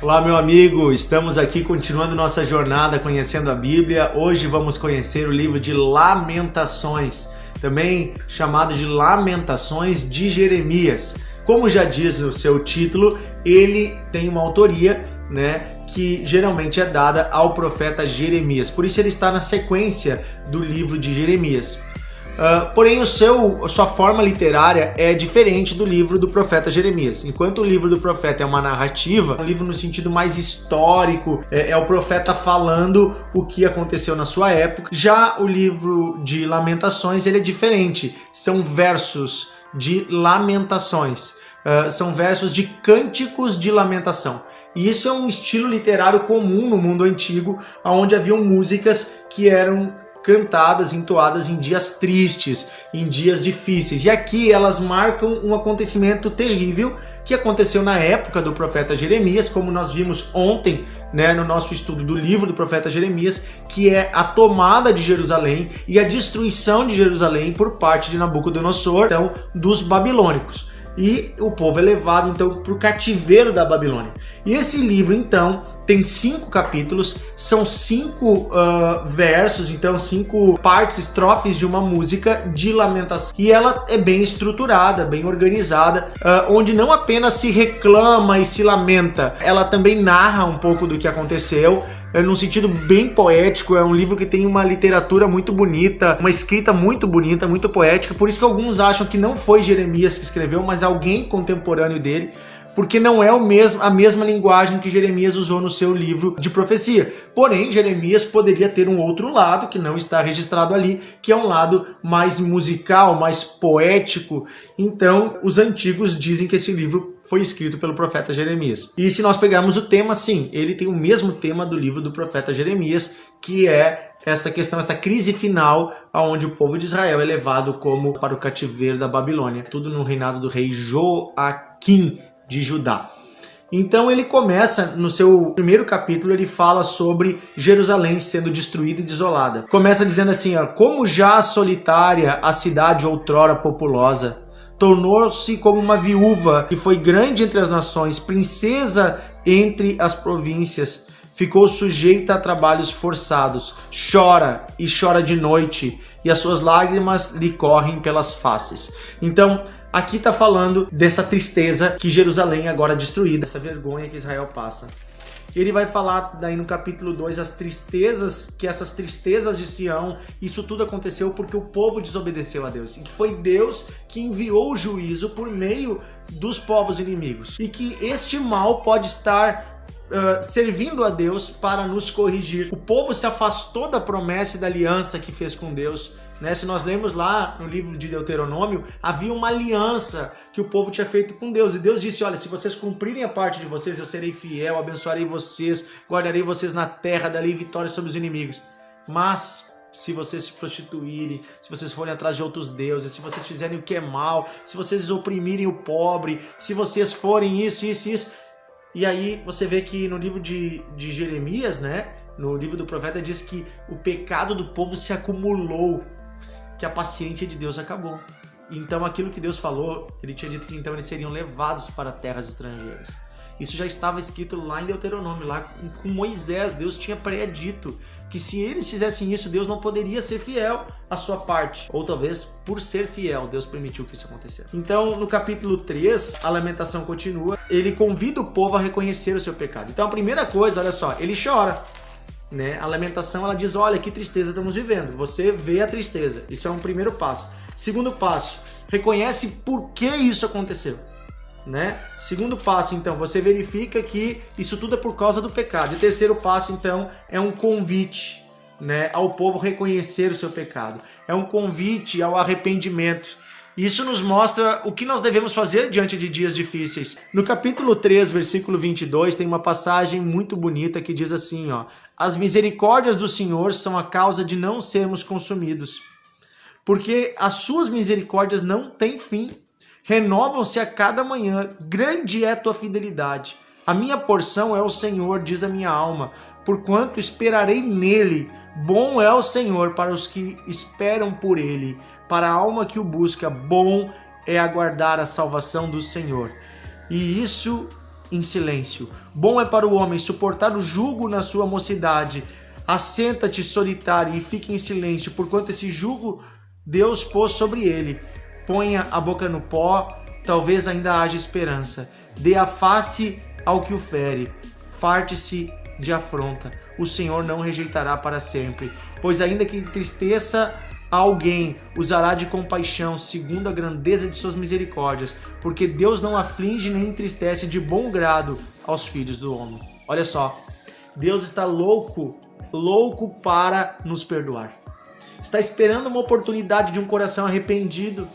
Olá, meu amigo, estamos aqui continuando nossa jornada conhecendo a Bíblia. Hoje vamos conhecer o livro de Lamentações, também chamado de Lamentações de Jeremias. Como já diz o seu título, ele tem uma autoria, que geralmente é dada ao profeta Jeremias. Por isso ele está na sequência do livro de Jeremias. Porém, sua forma literária é diferente do livro do profeta Jeremias. Enquanto o livro do profeta é uma narrativa, um livro no sentido mais histórico, é o profeta falando o que aconteceu na sua época. Já o livro de Lamentações, ele é diferente. São versos de lamentações. São versos de cânticos de lamentação. E isso é um estilo literário comum no mundo antigo, onde haviam músicas que eram cantadas, entoadas em dias tristes, em dias difíceis. E aqui elas marcam um acontecimento terrível que aconteceu na época do profeta Jeremias, como nós vimos ontem, no nosso estudo do livro do profeta Jeremias, que é a tomada de Jerusalém e a destruição de Jerusalém por parte de Nabucodonosor, então, dos babilônicos. E o povo é levado, então, para o cativeiro da Babilônia. E esse livro, então, tem 5 capítulos, são 5 versos, então 5 partes, estrofes de uma música de lamentação. E ela é bem estruturada, bem organizada, onde não apenas se reclama e se lamenta, ela também narra um pouco do que aconteceu, num sentido bem poético. É um livro que tem uma literatura muito bonita, uma escrita muito bonita, muito poética. Por isso que alguns acham que não foi Jeremias que escreveu, mas alguém contemporâneo dele, porque não é a mesma linguagem que Jeremias usou no seu livro de profecia. Porém, Jeremias poderia ter um outro lado, que não está registrado ali, que é um lado mais musical, mais poético. Então, os antigos dizem que esse livro foi escrito pelo profeta Jeremias. E se nós pegarmos o tema, sim, ele tem o mesmo tema do livro do profeta Jeremias, que é essa questão, essa crise final, onde o povo de Israel é levado como para o cativeiro da Babilônia. Tudo no reinado do rei Joaquim de Judá. Então ele começa, no seu primeiro capítulo, ele fala sobre Jerusalém sendo destruída e desolada. Começa dizendo assim, como já solitária a cidade outrora populosa, tornou-se como uma viúva que foi grande entre as nações, princesa entre as províncias, ficou sujeita a trabalhos forçados, chora e chora de noite, e as suas lágrimas lhe correm pelas faces. Então, aqui está falando dessa tristeza que Jerusalém agora é destruída, essa vergonha que Israel passa. Ele vai falar daí no capítulo 2 as tristezas, que essas tristezas de Sião, isso tudo aconteceu porque o povo desobedeceu a Deus. E que foi Deus que enviou o juízo por meio dos povos inimigos. E que este mal pode estar servindo a Deus para nos corrigir. O povo se afastou da promessa e da aliança que fez com Deus. Se nós lemos lá no livro de Deuteronômio, havia uma aliança que o povo tinha feito com Deus. E Deus disse, olha, se vocês cumprirem a parte de vocês, eu serei fiel, abençoarei vocês, guardarei vocês na terra, darei vitória sobre os inimigos. Mas se vocês se prostituírem, se vocês forem atrás de outros deuses, se vocês fizerem o que é mal, se vocês oprimirem o pobre, se vocês forem isso. E aí você vê que no livro de Jeremias, no livro do profeta, diz que o pecado do povo se acumulou, que a paciência de Deus acabou. Então aquilo que Deus falou, ele tinha dito que então eles seriam levados para terras estrangeiras. Isso já estava escrito lá em Deuteronômio, lá com Moisés. Deus tinha predito que se eles fizessem isso, Deus não poderia ser fiel à sua parte. Ou talvez, por ser fiel, Deus permitiu que isso acontecesse. Então, no capítulo 3, a lamentação continua. Ele convida o povo a reconhecer o seu pecado. Então, a primeira coisa, olha só, ele chora. A lamentação, ela diz, olha, que tristeza estamos vivendo. Você vê a tristeza. Isso é um primeiro passo. Segundo passo, reconhece por que isso aconteceu. Segundo passo, então, você verifica que isso tudo é por causa do pecado. E o terceiro passo, então, é um convite, ao povo reconhecer o seu pecado. É um convite ao arrependimento. Isso nos mostra o que nós devemos fazer diante de dias difíceis. No capítulo 3, versículo 22, tem uma passagem muito bonita que diz assim, as misericórdias do Senhor são a causa de não sermos consumidos, porque as suas misericórdias não têm fim. Renovam-se a cada manhã, grande é tua fidelidade. A minha porção é o Senhor, diz a minha alma, porquanto esperarei nele. Bom é o Senhor para os que esperam por ele, para a alma que o busca, bom é aguardar a salvação do Senhor. E isso em silêncio. Bom é para o homem suportar o jugo na sua mocidade. Assenta-te solitário e fique em silêncio, porquanto esse jugo Deus pôs sobre ele. Ponha a boca no pó, talvez ainda haja esperança. Dê a face ao que o fere, farte-se de afronta. O Senhor não rejeitará para sempre, pois ainda que entristeça alguém, usará de compaixão, segundo a grandeza de suas misericórdias, porque Deus não aflige nem entristece de bom grado aos filhos do homem. Olha só, Deus está louco para nos perdoar. Está esperando uma oportunidade de um coração arrependido.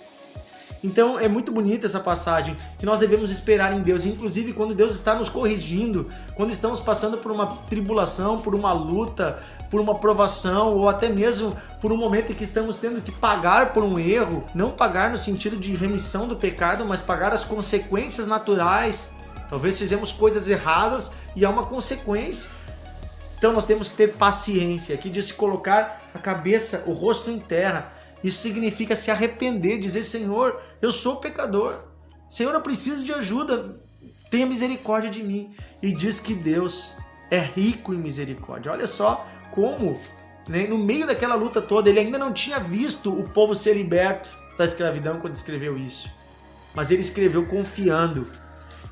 Então é muito bonita essa passagem, que nós devemos esperar em Deus, inclusive quando Deus está nos corrigindo, quando estamos passando por uma tribulação, por uma luta, por uma provação, ou até mesmo por um momento em que estamos tendo que pagar por um erro, não pagar no sentido de remissão do pecado, mas pagar as consequências naturais. Talvez fizemos coisas erradas e há uma consequência. Então nós temos que ter paciência. Aqui diz colocar a cabeça, o rosto em terra. Isso significa se arrepender, dizer: Senhor, eu sou pecador. Senhor, eu preciso de ajuda. Tenha misericórdia de mim. E diz que Deus é rico em misericórdia. Olha só como, né, no meio daquela luta toda, ele ainda não tinha visto o povo ser liberto da escravidão quando escreveu isso. Mas ele escreveu confiando.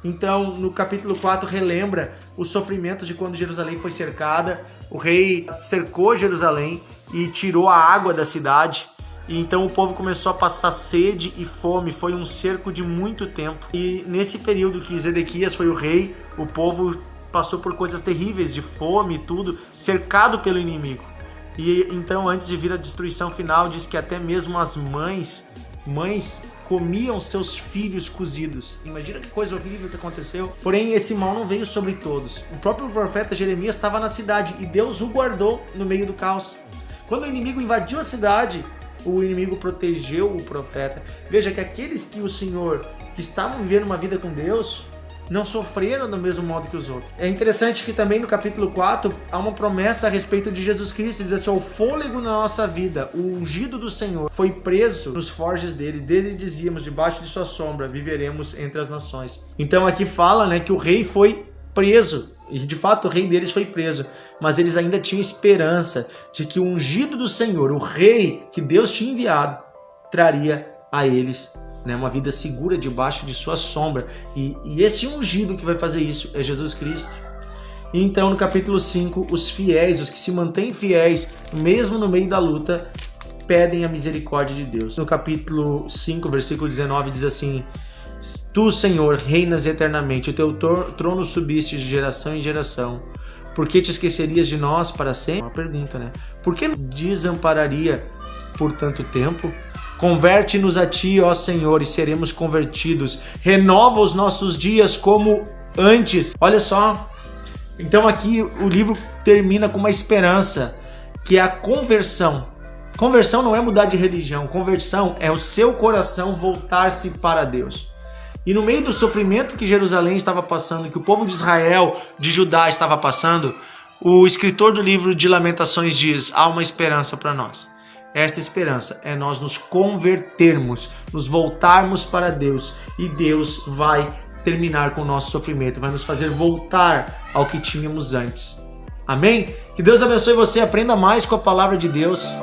Então, no capítulo 4, relembra os sofrimentos de quando Jerusalém foi cercada. O rei cercou Jerusalém e tirou a água da cidade. E então o povo começou a passar sede e fome. Foi um cerco de muito tempo. E nesse período que Zedequias foi o rei, o povo passou por coisas terríveis, de fome e tudo, cercado pelo inimigo. E então, antes de vir a destruição final, diz que até mesmo as mães comiam seus filhos cozidos. Imagina que coisa horrível que aconteceu. Porém, esse mal não veio sobre todos. O próprio profeta Jeremias estava na cidade e Deus o guardou no meio do caos. Quando o inimigo invadiu a cidade, o inimigo protegeu o profeta. Veja que aqueles que o Senhor, que estavam vivendo uma vida com Deus, não sofreram do mesmo modo que os outros. É interessante que também no capítulo 4 há uma promessa a respeito de Jesus Cristo. Diz assim: o fôlego na nossa vida, o ungido do Senhor, foi preso nos forjes dele. Dele dizíamos: debaixo de sua sombra viveremos entre as nações. Então aqui fala, né, que o rei foi preso. E de fato o rei deles foi preso. Mas eles ainda tinham esperança de que o ungido do Senhor, o rei que Deus tinha enviado, traria a eles, né, uma vida segura debaixo de sua sombra. E esse ungido que vai fazer isso é Jesus Cristo. E então no capítulo 5, os fiéis, os que se mantêm fiéis, mesmo no meio da luta, pedem a misericórdia de Deus. No capítulo 5, versículo 19, diz assim: Tu, Senhor, reinas eternamente, o teu trono subiste de geração em geração. Por que te esquecerias de nós para sempre? Uma pergunta, né? Por que desampararia por tanto tempo? Converte-nos a ti, ó Senhor, e seremos convertidos. Renova os nossos dias como antes. Olha só. Então aqui o livro termina com uma esperança, que é a conversão. Conversão não é mudar de religião. Conversão é o seu coração voltar-se para Deus. E no meio do sofrimento que Jerusalém estava passando, que o povo de Israel, de Judá estava passando, o escritor do livro de Lamentações diz: há uma esperança para nós. Esta esperança é nós nos convertermos, nos voltarmos para Deus, e Deus vai terminar com o nosso sofrimento, vai nos fazer voltar ao que tínhamos antes. Amém? Que Deus abençoe você, aprenda mais com a palavra de Deus.